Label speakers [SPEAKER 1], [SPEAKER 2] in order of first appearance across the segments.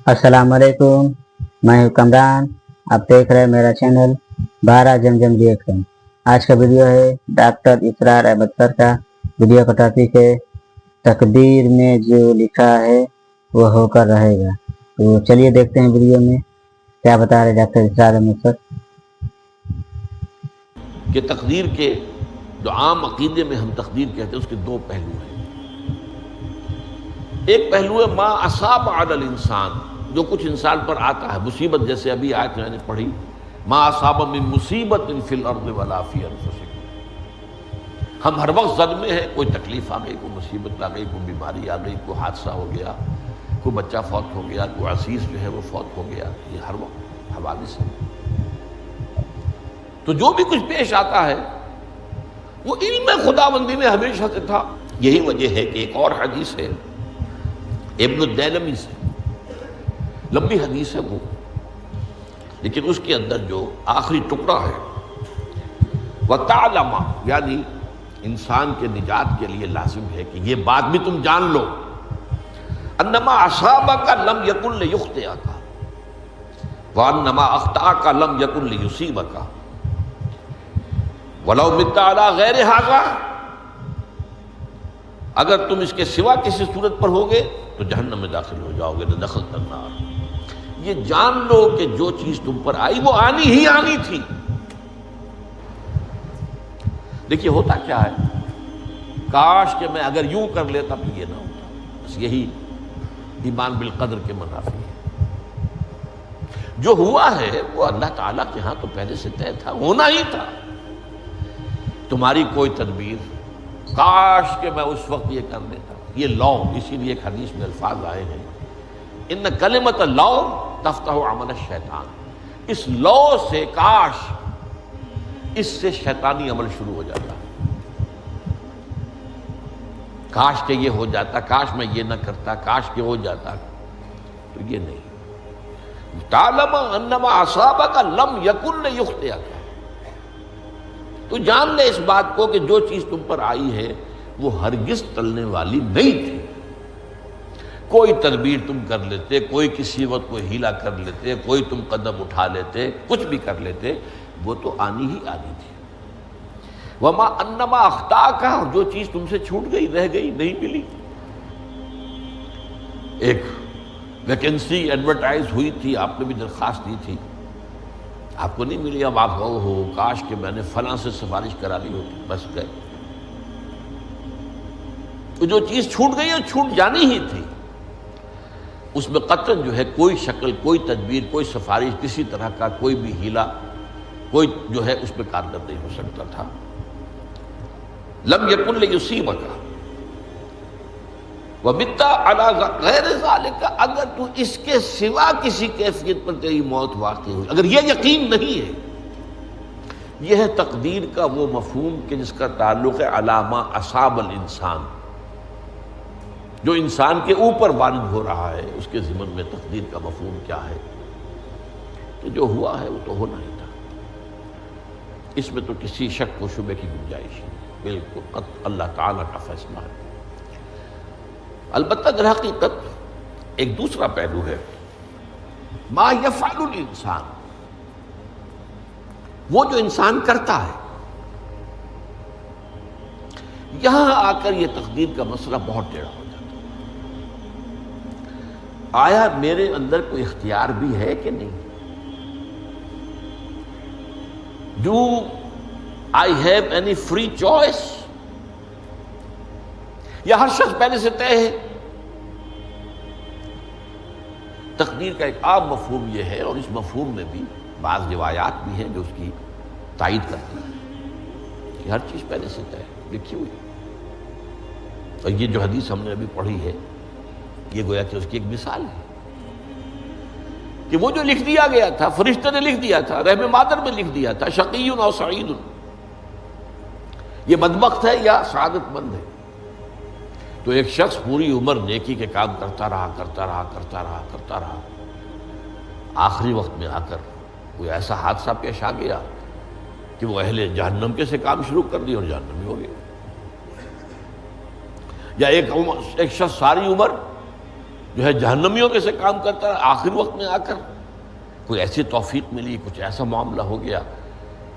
[SPEAKER 1] السلام علیکم، میں ہوں کمران۔ آپ دیکھ رہے ہیں میرا چینل 12 جمجم ریئیکشن۔ آج کا ویڈیو ہے ڈاکٹر اسرار احمد سر کا۔ ویڈیو کا ٹاپک ہے تقدیر میں جو لکھا ہے وہ ہو کر رہے گا۔ تو چلیے دیکھتے ہیں ویڈیو میں کیا بتا رہے ڈاکٹر اسرار احمد سر۔
[SPEAKER 2] کہ تقدیر کے جو عام عقیدے میں ہم تقدیر کہتے ہیں اس کے دو پہلو ہیں۔ ایک پہلو ہے ما اصاب علی الانسان، جو کچھ انسان پر آتا ہے مصیبت، جیسے ابھی آیت میں نے پڑھی ما اصاب من مصیبت فی الارض ولا فی انفسکم۔ ہم ہر وقت زد میں ہیں، کوئی تکلیف آ گئی، کوئی مصیبت آ گئی، کوئی بیماری آ گئی، کوئی حادثہ ہو گیا، کوئی بچہ فوت ہو گیا، کوئی عزیز جو ہے وہ فوت ہو گیا، یہ ہر وقت حوادث ہے۔ تو جو بھی کچھ پیش آتا ہے وہ علم خداوندی میں ہمیشہ سے تھا۔ یہی وجہ ہے کہ ایک اور حدیث ہے ابن الدیلمی سے، لمبی حدیث ہے وہ، لیکن اس کے اندر جو آخری ٹکڑا ہے وَتَعْلَمَ، یعنی انسان کے نجات کے لیے لازم ہے کہ یہ بات بھی تم جان لو انما اصابک لم یکن لیخطئک وانما اخطأک لم یکن لیصیبک وَلَوْ مِتَّ عَلَىٰ غَيْرِ هَذَا، اگر تم اس کے سوا کسی صورت پر ہوگے تو جہنم میں داخل ہو جاؤ گے، لَدَخَلْتَ النَّارَ۔ یہ جان لو کہ جو چیز تم پر آئی وہ آنی ہی آنی تھی۔ دیکھیے ہوتا کیا ہے، کاش کہ میں اگر یوں کر لیتا تو یہ نہ ہوتا۔ بس یہی ایمان بالقدر کے منافی ہے۔ جو ہوا ہے وہ اللہ تعالیٰ کے ہاں تو پہلے سے طے تھا، ہونا ہی تھا۔ تمہاری کوئی تدبیر، کاش کہ میں اس وقت یہ کر لیتا، یہ لو، اسی لیے ایک حدیث میں الفاظ آئے ہیں ان کلمۃ لو تفتح عمل الشیطان، اس لو سے، کاش، اس سے شیطانی عمل شروع ہو جاتا، کاش کہ یہ ہو جاتا، کاش میں یہ نہ کرتا، کاش کہ ہو جاتا، تو یہ نہیں۔ تعلم انما اصابک لم یکن لیخطئک، تو جان لے اس بات کو کہ جو چیز تم پر آئی ہے وہ ہرگز ٹلنے والی نہیں تھی۔ کوئی تدبیر تم کر لیتے، کوئی کسی وقت کوئی ہیلا کر لیتے، کوئی تم قدم اٹھا لیتے، کچھ بھی کر لیتے، وہ تو آنی ہی آنی تھی۔ وما انما اخطاک، جو چیز تم سے چھوٹ گئی، رہ گئی، نہیں ملی۔ ایک ویکنسی ایڈورٹائز ہوئی تھی، آپ نے بھی درخواست دی تھی، آپ کو نہیں ملی، اب آپ ہو کاش کہ میں نے فلاں سے سفارش کرا لی ہوتی، بس گئے۔ تو جو چیز چھوٹ گئی وہ چھوٹ جانی ہی تھی، اس میں قطعاً جو ہے کوئی شکل، کوئی تدبیر، کوئی سفارش، کسی طرح کا کوئی بھی ہیلا، کوئی جو ہے اس پہ کارگر نہیں ہو سکتا تھا۔ لم یکن لیصیبک وَمِتَّ عَلَىٰ غَيْرِ ذَلِكَ، اگر تو اس کے سوا کسی کیفیت پر تیری موت واقع ہوئی، اگر یہ یقین نہیں ہے، یہ ہے تقدیر کا وہ مفہوم کہ جس کا تعلق ہے علامہ اصاب الانسان، جو انسان کے اوپر وارد ہو رہا ہے، اس کے ضمن میں تقدیر کا مفہوم کیا ہے، کہ جو ہوا ہے وہ تو ہونا ہی تھا، اس میں تو کسی شک و شبے کی گنجائش نہیں، بالکل قطع اللہ تعالیٰ کا فیصلہ ہے۔ البتہ در حقیقت ایک دوسرا پہلو ہے، ما یفعل الانسان، وہ جو انسان کرتا ہے۔ یہاں آ کر یہ تقدیر کا مسئلہ بہت ٹیڑھا ہو جاتا ہے۔ آیا میرے اندر کوئی اختیار بھی ہے کہ نہیں؟ Do I have any free choice؟ یا ہر شخص پہلے سے طے ہے؟ تقدیر کا ایک عام مفہوم یہ ہے، اور اس مفہوم میں بھی بعض روایات بھی ہیں جو اس کی تائید کرتی ہیں کہ ہر چیز پہلے سے طے ہے، لکھی ہوئی۔ اور یہ جو حدیث ہم نے ابھی پڑھی ہے، یہ گویا کہ اس کی ایک مثال ہے کہ وہ جو لکھ دیا گیا تھا، فرشتے نے لکھ دیا تھا، رحم مادر میں لکھ دیا تھا، شقی او سعید، یہ بدبخت ہے یا سعادت مند ہے۔ تو ایک شخص پوری عمر نیکی کے کام کرتا رہا، آخری وقت میں آ کر کوئی ایسا حادثہ پیش آ گیا کہ وہ اہل جہنم کے سے کام شروع کر دی اور جہنمی ہو گیا۔ یا ایک شخص ساری عمر جو ہے جہنمیوں کے سے کام کرتا ہے، آخر وقت میں آ کر کوئی ایسی توفیق ملی، کچھ ایسا معاملہ ہو گیا،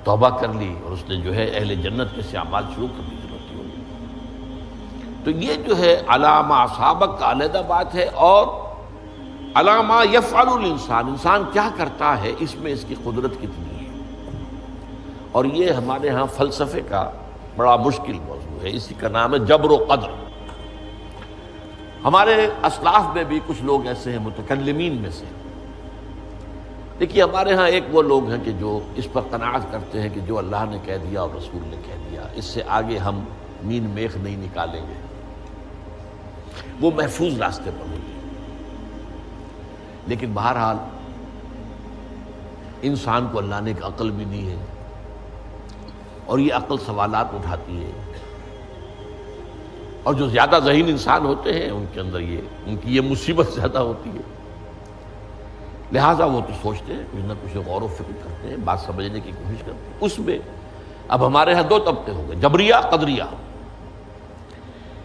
[SPEAKER 2] توبہ کر لی اور اس نے جو ہے اہل جنت کے سے اعمال شروع کرنے کی ضرورت ہوگی۔ تو یہ جو ہے علامہ سابق کا علیحدہ بات ہے، اور علامہ یفعل الانسان، انسان کیا کرتا ہے اس میں اس کی قدرت کتنی ہے، اور یہ ہمارے ہاں فلسفے کا بڑا مشکل موضوع ہے، اسی کا نام ہے جبر و قدر۔ ہمارے اسلاف میں بھی کچھ لوگ ایسے ہیں متکلمین میں سے، دیکھیے ہمارے ہاں ایک وہ لوگ ہیں کہ جو اس پر قناعت کرتے ہیں کہ جو اللہ نے کہہ دیا اور رسول نے کہہ دیا، اس سے آگے ہم مین میخ نہیں نکالیں گے، وہ محفوظ راستے پر ہوں گے۔ لیکن بہرحال انسان کو اللہ نے ایک عقل بھی دی ہے، اور یہ عقل سوالات اٹھاتی ہے، اور جو زیادہ ذہین انسان ہوتے ہیں ان کے اندر ان کی یہ مصیبت زیادہ ہوتی ہے، لہٰذا وہ تو سوچتے ہیں، کچھ نہ کچھ غور و فکر کرتے ہیں، بات سمجھنے کی کوشش کرتے ہیں۔ اس میں اب ہمارے ہاں دو طبقے ہو گئے، جبریہ، قدریہ۔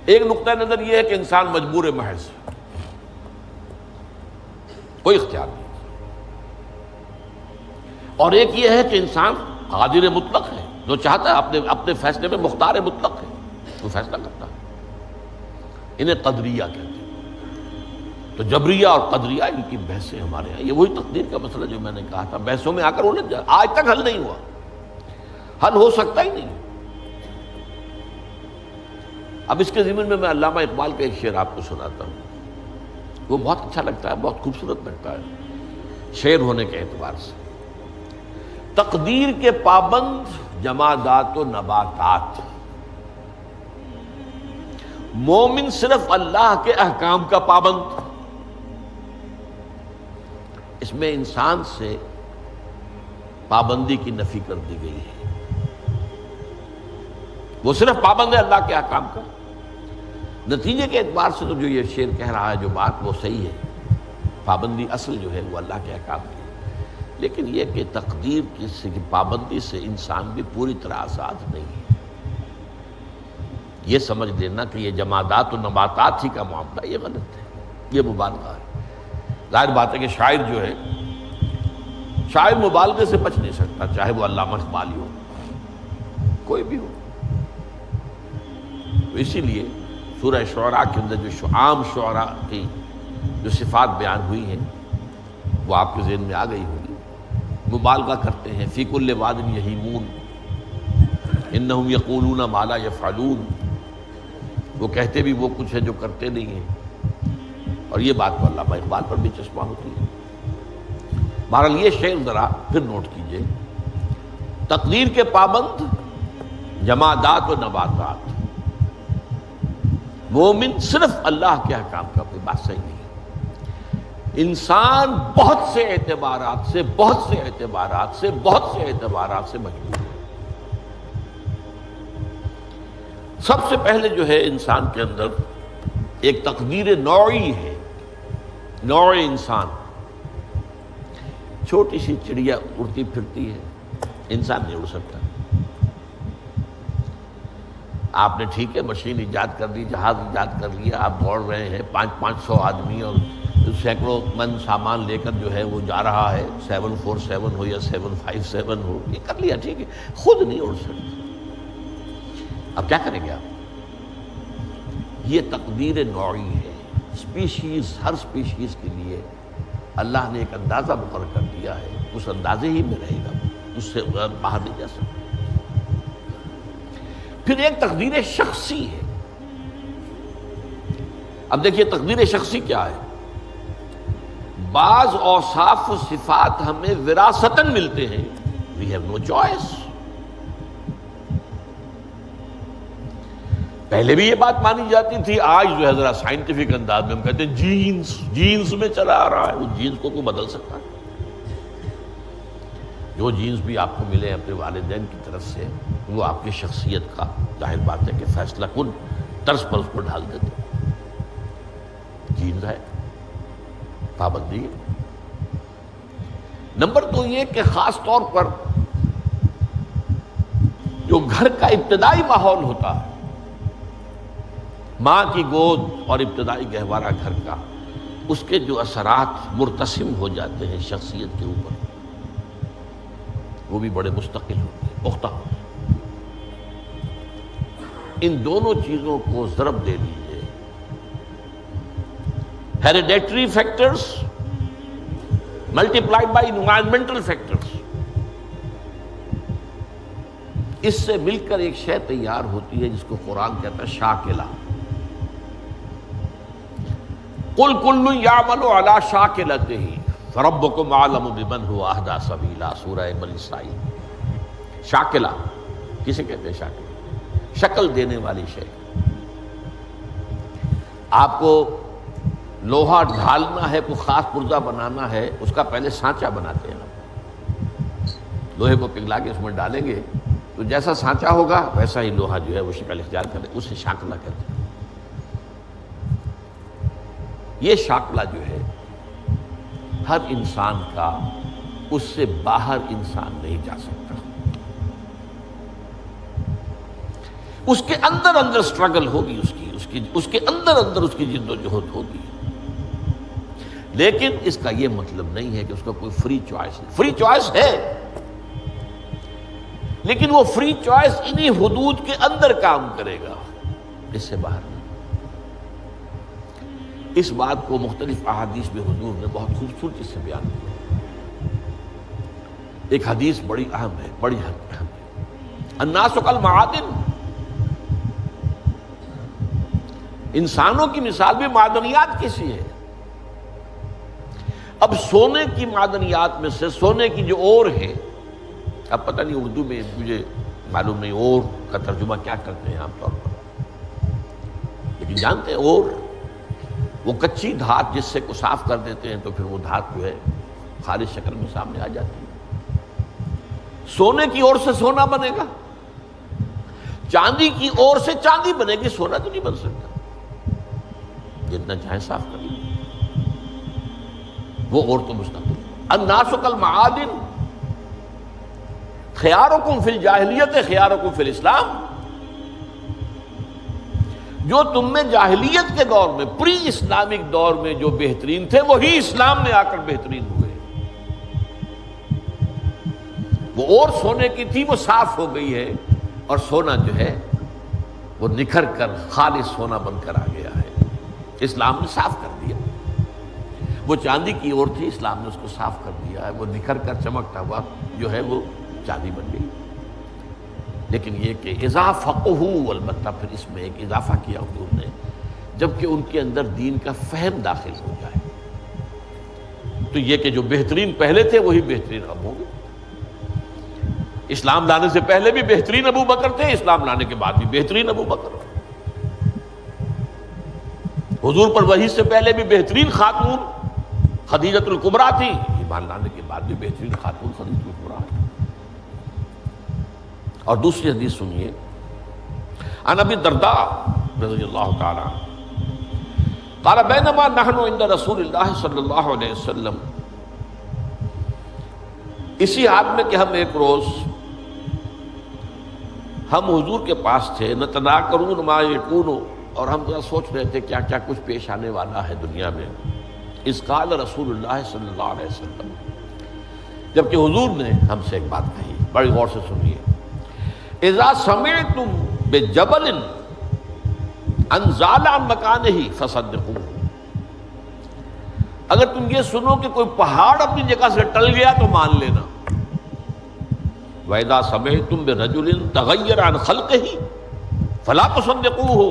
[SPEAKER 2] ایک نقطہ نظر یہ ہے کہ انسان مجبور محض، کوئی اختیار نہیں، اور ایک یہ ہے کہ انسان قادر مطلق ہے، جو چاہتا ہے اپنے فیصلے میں مختار مطلق ہے، وہ فیصلہ کرتا ہے۔ انہیں قدریہ کہتے ہیں۔ تو جبریہ اور قدریہ ان کی بحثیں ہمارے یہاں، یہ وہی تقدیر کا مسئلہ جو میں نے کہا تھا، بحثوں میں آ کر الجھ جائے، آج تک حل نہیں ہوا، حل ہو سکتا ہی نہیں۔ اب اس کے ضمن میں علامہ اقبال کا ایک شعر آپ کو سناتا ہوں، وہ بہت اچھا لگتا ہے، بہت خوبصورت لگتا ہے شعر ہونے کے اعتبار سے۔ تقدیر کے پابند جمادات و نباتات، مومن صرف اللہ کے احکام کا پابند۔ اس میں انسان سے پابندی کی نفی کر دی گئی ہے، وہ صرف پابند ہے اللہ کے احکام کا۔ نتیجے کے اعتبار سے تو جو یہ شعر کہہ رہا ہے، جو بات وہ صحیح ہے، پابندی اصل جو ہے وہ اللہ کے احکام کی، لیکن یہ کہ تقدیر کی پابندی سے انسان بھی پوری طرح آزاد نہیں ہے۔ یہ سمجھ لینا کہ یہ جمادات و نباتات ہی کا معاملہ، یہ غلط ہے، یہ مبالغہ ہے۔ ظاہر بات ہے کہ شاعر جو ہے، شاعر مبالغے سے بچ نہیں سکتا، چاہے وہ علامہ اقبالی ہو، کوئی بھی ہو۔ تو اسی لیے سورہ شعراء کے اندر جو عام شعراء کی جو صفات بیان ہوئی ہیں وہ آپ کے ذہن میں آ گئی ہوگی۔ مبالغہ کرتے ہیں، فی کل واد یہیمون انہم یقولون ما لا یفعلون، وہ کہتے بھی وہ کچھ ہے جو کرتے نہیں ہیں، اور یہ بات تو علامہ اقبال پر بھی چشمہ ہوتی ہے۔ بہرحال یہ شعر ذرا پھر نوٹ کیجئے، تقدیر کے پابند جمادات و نباتات، مومن صرف اللہ کے احکام کا، کوئی بات صحیح نہیں ہے۔ انسان بہت سے اعتبارات سے مجبور ہے۔ سب سے پہلے جو ہے انسان کے اندر ایک تقدیر نوعی ہے، نوع انسان۔ چھوٹی سی چڑیا اڑتی پھرتی ہے، انسان نہیں اڑ سکتا۔ آپ نے ٹھیک ہے مشین ایجاد کر دی، جہاز ایجاد کر لیا، آپ دوڑ رہے ہیں، 500 آدمی اور سینکڑوں من سامان لے کر جو ہے وہ جا رہا ہے، 747 ہو یا 757 ہو، یہ کر لیا ٹھیک ہے، خود نہیں اڑ سکتا۔ اب کیا کریں گے آپ؟ یہ تقدیر نوعی ہے، اسپیشیز، ہر اسپیشیز کے لیے اللہ نے ایک اندازہ مقرر کر دیا ہے، اس اندازے ہی میں رہے گا، اس سے باہر نہیں جا سکتا۔ پھر ایک تقدیر شخصی ہے۔ اب دیکھیے تقدیر شخصی کیا ہے؟ بعض اوصاف و صفات ہمیں وراثتاً ملتے ہیں، we have no choice۔ پہلے بھی یہ بات مانی جاتی تھی، آج جو ہے ذرا سائنٹیفک انداز میں ہم کہتے ہیں جینز میں چلا آ رہا ہے۔ وہ جینز کو کوئی بدل سکتا ہے؟ جو جینز بھی آپ کو ملے اپنے والدین کی طرف سے، وہ آپ کی شخصیت کا ظاہر بات ہے کہ فیصلہ کن طرز پر اس کو ڈھال دیتے ہیں۔ جینز ہے، پابندی ہے۔ نمبر 2 یہ کہ خاص طور پر جو گھر کا ابتدائی ماحول ہوتا ہے، ماں کی گود اور ابتدائی گہوارہ گھر کا، اس کے جو اثرات مرتسم ہو جاتے ہیں شخصیت کے اوپر، وہ بھی بڑے مستقل ہوتے ہیں، پختہ ہوتے ہیں۔ ان دونوں چیزوں کو ضرب دے لیجیے، hereditary factors multiplied by environmental factors, اس سے مل کر ایک شے تیار ہوتی ہے جس کو قرآن کہتا ہے شاکلہ۔ قُلْ كُلٌّ يَعْمَلُ عَلَى شَاكِلَتِهِ فَرَبُّكُمْ أَعْلَمُ بِمَنْ هُوَ أَهْدَىٰ سَبِيلًا، سورہ بنی اسرائیل۔ شاکلہ کسے کہتے ہیں؟ شاکلہ شکل دینے والی شے۔ آپ کو لوہا ڈھالنا ہے، کوئی خاص پرزہ بنانا ہے، اس کا پہلے سانچہ بناتے ہیں۔ لوہے کو پگھلا کے اس میں ڈالیں گے تو جیسا سانچہ ہوگا ویسا ہی لوہا جو ہے وہ شکل اختیار کرے، اسے شاکلہ کہتے ہیں۔ یہ شاکلہ جو ہے ہر انسان کا، اس سے باہر انسان نہیں جا سکتا۔ اس کے اندر اندر سٹرگل ہوگی، اس کے اندر اندر اس کی جد و جہد ہوگی، لیکن اس کا یہ مطلب نہیں ہے کہ اس کا کوئی فری چوائس ہے۔ فری چوائس ہے، لیکن وہ فری چوائس انہی حدود کے اندر کام کرے گا، اس سے باہر نہیں۔ اس بات کو مختلف احادیث میں حضور نے بہت خوبصورتی سے بیان کیا۔ ایک حدیث بڑی اہم ہے، بڑی اہم ہے۔ الناس کالمعادن، انسانوں کی مثال بھی معدنیات کیسی ہے۔ اب سونے کی معدنیات میں سے سونے کی جو اور ہے، اب پتہ نہیں اردو میں مجھے معلوم نہیں اور کا ترجمہ کیا کرتے ہیں عام طور پر، لیکن جانتے ہیں اور وہ کچی دھات جس سے کو صاف کر دیتے ہیں تو پھر وہ دھات جو ہے خالص شکل میں سامنے آ جاتی ہے۔ سونے کی اور سے سونا بنے گا، چاندی کی اور سے چاندی بنے گی، سونا تو نہیں بن سکتا، جتنا چاہے صاف کر لیں، وہ اور تو مستقل۔ الناس کالمعادن خیارکم فی الجاہلیت خیارکم فی الاسلام، جو تم میں جاہلیت کے دور میں، پری اسلامک دور میں جو بہترین تھے وہی اسلام میں آ کر بہترین ہوئے۔ وہ اور سونے کی تھی وہ صاف ہو گئی ہے، اور سونا جو ہے وہ نکھر کر خالص سونا بن کر آ گیا ہے، اسلام نے صاف کر دیا۔ وہ چاندی کی اور تھی، اسلام نے اس کو صاف کر دیا ہے، وہ نکھر کر چمکتا ہوا جو ہے وہ چاندی بن گئی۔ لیکن یہ کہ اذا فقہوا، البتہ پھر اس میں ایک اضافہ کیا حضور نے، جبکہ ان کے اندر دین کا فہم داخل ہو جائے، تو یہ کہ جو بہترین پہلے تھے وہی بہترین اب ہوں گے۔ اسلام لانے سے پہلے بھی بہترین ابو بکر تھے، اسلام لانے کے بعد بھی بہترین ابو بکر۔ حضور پر وحی سے پہلے بھی بہترین خاتون خدیجۃ الکبریٰ تھی، ایمان لانے کے بعد بھی بہترین خاتون خدیجۃ الکبریٰ۔ اور دوسری حدیث سنیے، عن ابی الدرداء رضی اللہ تعالی عنہ قال بینما نحن عند رسول اللہ صلی اللہ علیہ وسلم، اسی حال میں کہ ہم ایک روز ہم حضور کے پاس تھے، نتناکرون ما یکون، اور ہم ذرا سوچ رہے تھے کیا کیا کچھ پیش آنے والا ہے دنیا میں۔ اذ قال رسول اللہ صلی اللہ علیہ وسلم، جبکہ حضور نے ہم سے ایک بات کہی، بڑی غور سے سنیے، اذا سمعتم بجبل انزال عن مکانہ فصدقوہ، اگر تم یہ سنو کہ کوئی پہاڑ اپنی جگہ سے ٹل گیا تو مان لینا۔ وَإِذَا سَمِعْتُم بِرَجُلٍ تَغَيَّرَ عَنْ خَلْقِهِ فَلَا تُصَدِّقُوهُ،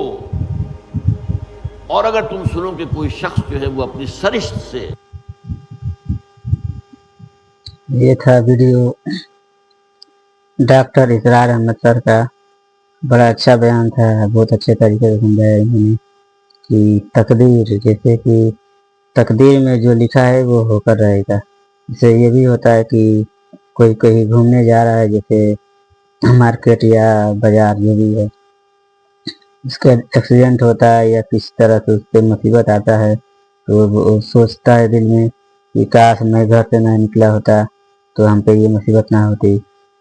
[SPEAKER 2] اور اگر تم سنو کہ کوئی شخص جو ہے وہ اپنی سرشت سے۔
[SPEAKER 1] یہ تھا ویڈیو ڈاکٹر اسرار احمد سر کا، بڑا اچھا بیان تھا، بہت اچھے طریقے سے سمجھایا انہوں نے کہ تقدیر، جیسے کہ تقدیر میں جو لکھا ہے وہ ہو کر رہے گا۔ جیسے یہ بھی ہوتا ہے کہ کوئی کہیں گھومنے جا رہا ہے، جیسے مارکیٹ یا بازار جو بھی ہے، اس کا ایکسیڈنٹ ہوتا ہے یا کسی طرح سے اس پہ مصیبت آتا ہے تو وہ سوچتا ہے دل میں کہ کاش میں گھر سے نہ نکلا ہوتا تو ہم پہ یہ مصیبت نہ ہوتی۔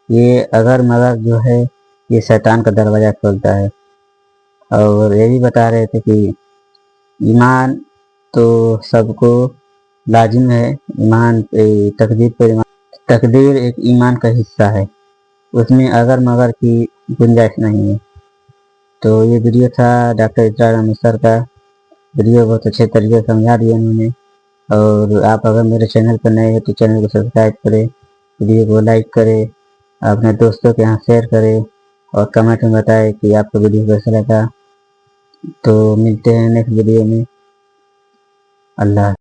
[SPEAKER 1] یہ اگر مگر جو ہے یہ شیطان کا دروازہ کھولتا ہے۔ اور یہ بھی بتا رہے تھے کہ ایمان تو سب کو لازم ہے ایمان پہ تقدیر پر ایمان. تقدیر ایک ایمان کا حصہ ہے, اس میں اگر مگر کی گنجائش نہیں ہے. تو یہ ویڈیو تھا ڈاکٹر اسرار احمد سر کا. ویڈیو بہت اچھے طریقے سے سمجھا دیا انہوں نے. اور آپ اگر میرے چینل پر نئے ہیں تو چینل کو سبسکرائب کریں, ویڈیو کو لائک کریں, اپنے دوستوں کے یہاں شیئر کریں, اور کمنٹ میں بتائیں کہ آپ کو ویڈیو کیسا لگا. تو ملتے ہیں نیکسٹ ویڈیو میں. اللہ